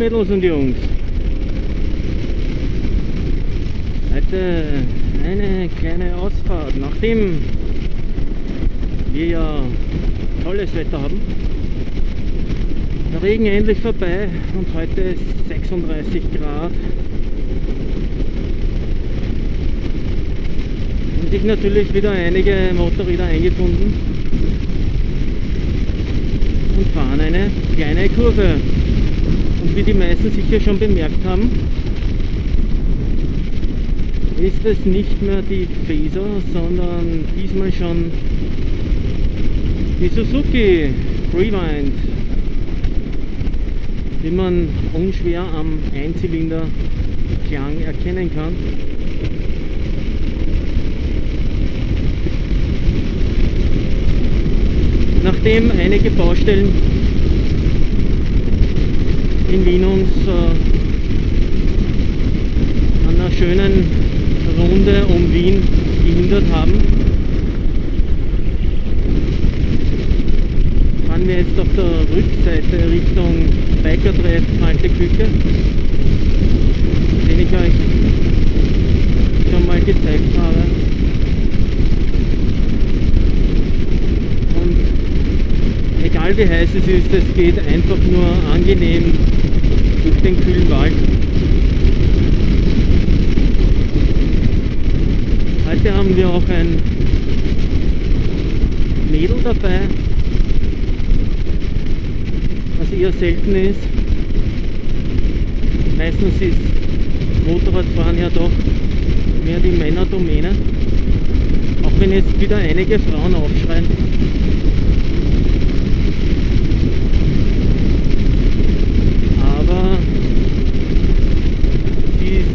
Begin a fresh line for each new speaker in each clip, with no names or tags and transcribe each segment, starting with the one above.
Mädels und Jungs. Heute eine kleine Ausfahrt, nachdem wir ja tolles Wetter haben. Der Regen endlich vorbei und heute ist 36 Grad. Und sich natürlich wieder einige Motorräder eingefunden und fahren eine kleine Kurve. Und wie die meisten sicher schon bemerkt haben, ist es nicht mehr die Fazer, sondern diesmal schon die Suzuki Freewind, wie man unschwer am Einzylinder-Klang erkennen kann. Nachdem einige Baustellen in Wien uns an einer schönen Runde um Wien gehindert haben, fahren wir jetzt auf der Rückseite Richtung Bikertreff Alte Küche, den ich euch schon mal gezeigt habe. Und egal wie heiß es ist, es geht einfach nur angenehm durch den kühlen Wald. Heute haben wir auch ein Mädel dabei, was eher selten ist. Meistens ist Motorradfahren ja doch mehr die Männerdomäne, auch wenn jetzt wieder einige Frauen aufschreien. Aber sie ist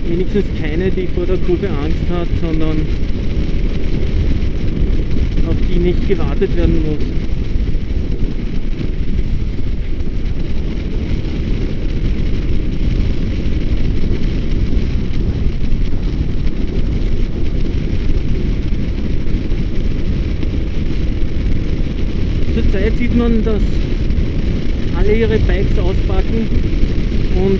wenigstens keine, die vor der Kurve Angst hat, sondern auf die nicht gewartet werden muss. Zurzeit sieht man, dass alle ihre Bikes auspacken und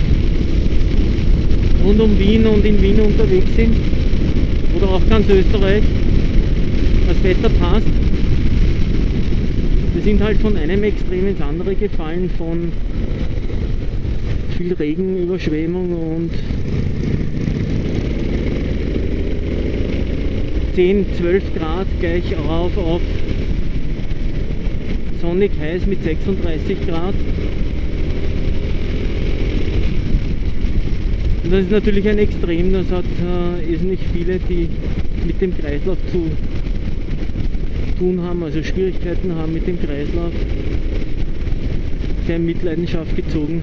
rund um Wien und in Wien unterwegs sind, oder auch ganz Österreich. Das Wetter passt. Wir sind halt von einem Extrem ins andere gefallen, von viel Regen, Überschwemmung und 10, 12 Grad gleich rauf auf sonnig heiß mit 36 Grad. Und das ist natürlich ein Extrem, das hat nicht viele, die mit dem Kreislauf zu tun haben, also Schwierigkeiten haben mit dem Kreislauf, sehr in Mitleidenschaft gezogen.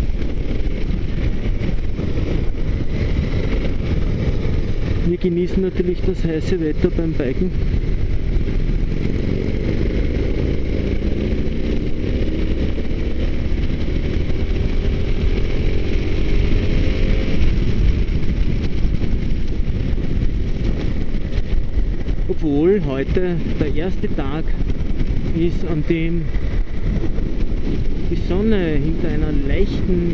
Wir genießen natürlich das heiße Wetter beim Biken. Obwohl heute der erste Tag ist, an dem die Sonne hinter einer leichten,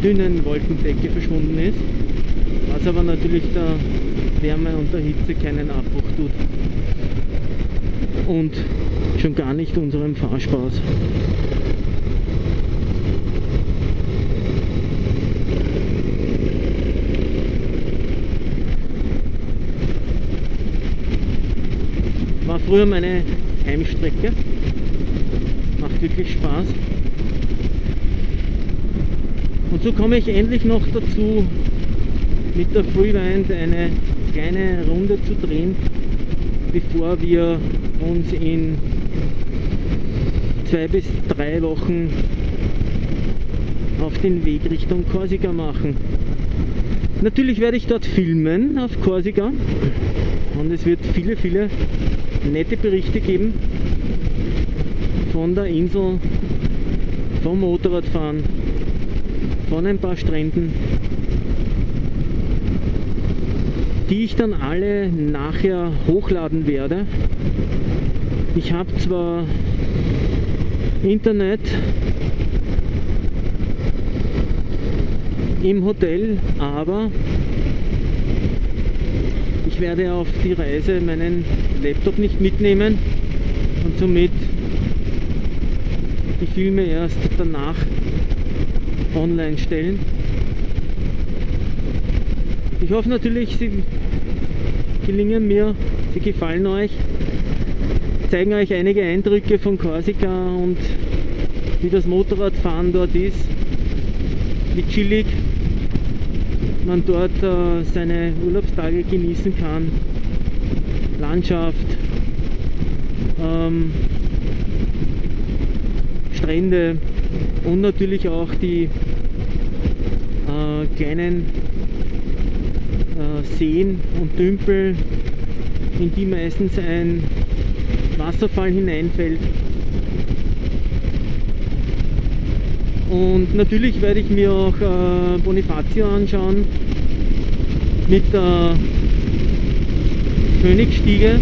dünnen Wolkendecke verschwunden ist, was aber natürlich der Wärme und der Hitze keinen Abbruch tut. Und schon gar nicht unserem Fahrspaß. War früher meine Heimstrecke, macht wirklich Spaß. Und so komme ich endlich noch dazu, mit der Freewind eine kleine Runde zu drehen, bevor wir uns in 2 bis 3 Wochen auf den Weg Richtung Korsika machen. Natürlich werde ich dort filmen auf Korsika und es wird viele, viele nette Berichte geben von der Insel, vom Motorradfahren, von ein paar Stränden, die ich dann alle nachher hochladen werde. Ich habe zwar Internet im Hotel, aber ich werde auf die Reise meinen Laptop nicht mitnehmen und somit die Filme erst danach online stellen. Ich hoffe natürlich, sie gelingen mir, sie gefallen euch, zeigen euch einige Eindrücke von Korsika und wie das Motorradfahren dort ist, wie chillig man dort seine Urlaubstage genießen kann, Landschaft, Strände und natürlich auch die kleinen Seen und Tümpel, in die meistens ein Wasserfall hineinfällt. Und natürlich werde ich mir auch Bonifacio anschauen mit der Königsstiege.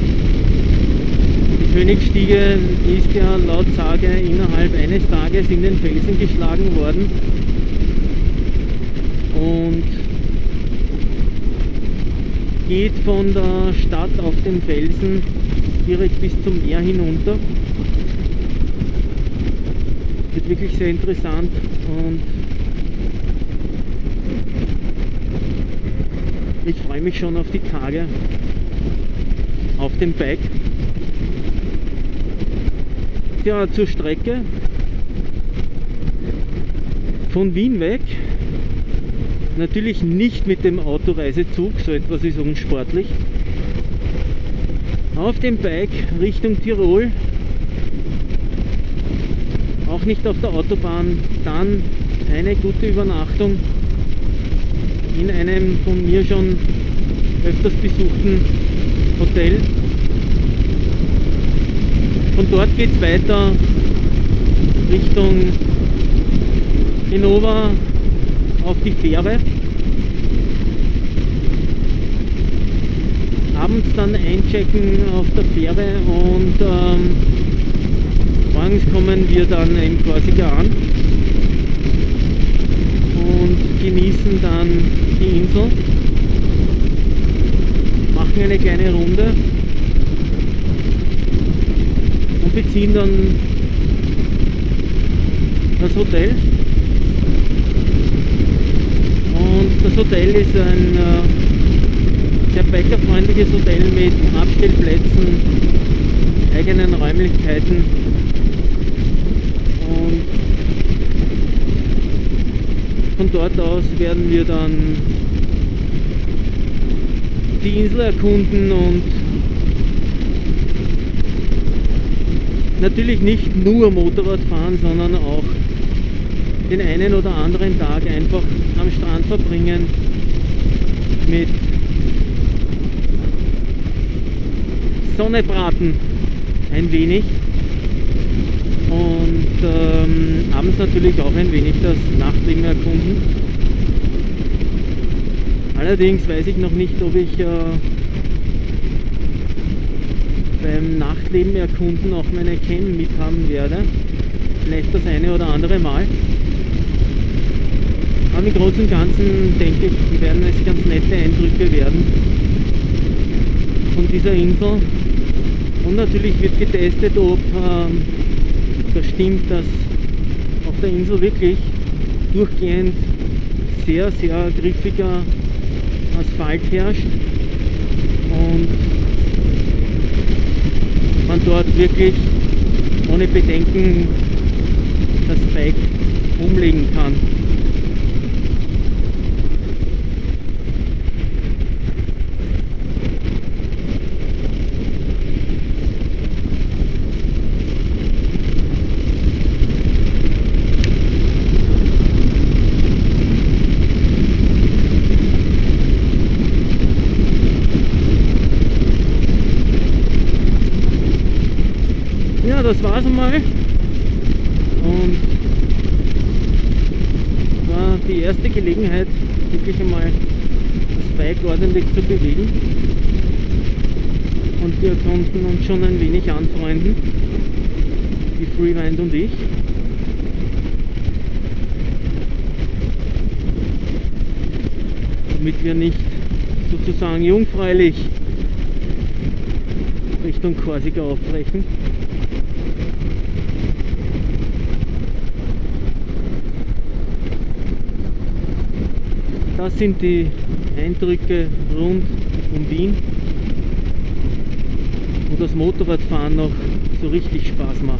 Die Königsstiege ist ja laut Sage innerhalb eines Tages in den Felsen geschlagen worden und geht von der Stadt auf den Felsen direkt bis zum Meer hinunter. Wird wirklich sehr interessant und ich freue mich schon auf die Tage auf dem Bike. Ja, zur Strecke von Wien weg, natürlich nicht mit dem Autoreisezug, so etwas ist unsportlich. Auf dem Bike Richtung Tirol, auch nicht auf der Autobahn, dann eine gute Übernachtung in einem von mir schon öfters besuchten Hotel. Von dort geht es weiter Richtung Genova auf die Fähre. Abends dann einchecken auf der Fähre und morgens kommen wir dann in Korsika an und genießen dann die Insel, machen eine kleine Runde und beziehen dann das Hotel. Und das Hotel ist ein sehr bikerfreundliches Hotel mit Abstellplätzen, eigenen Räumlichkeiten und von dort aus werden wir dann die Insel erkunden und natürlich nicht nur Motorrad fahren, sondern auch den einen oder anderen Tag einfach am Strand verbringen mit Sonne braten ein wenig und abends natürlich auch ein wenig das Nachtleben erkunden. Allerdings weiß ich noch nicht, ob ich beim Nachtleben erkunden auch meine Cam mithaben werde. Vielleicht das eine oder andere Mal. Aber im Großen und Ganzen denke ich, werden es ganz nette Eindrücke werden von dieser Insel. Und natürlich wird getestet, ob das stimmt, dass auf der Insel wirklich durchgehend sehr, sehr griffiger Asphalt herrscht und man dort wirklich ohne Bedenken das Bike umlegen kann. Ja, das war's einmal und war die erste Gelegenheit, wirklich einmal das Bike ordentlich zu bewegen und wir konnten uns schon ein wenig anfreunden. die Freewind und ich. Damit wir nicht sozusagen jungfräulich Richtung Korsika aufbrechen. Das sind die Eindrücke rund um Wien, wo das Motorradfahren noch so richtig Spaß macht.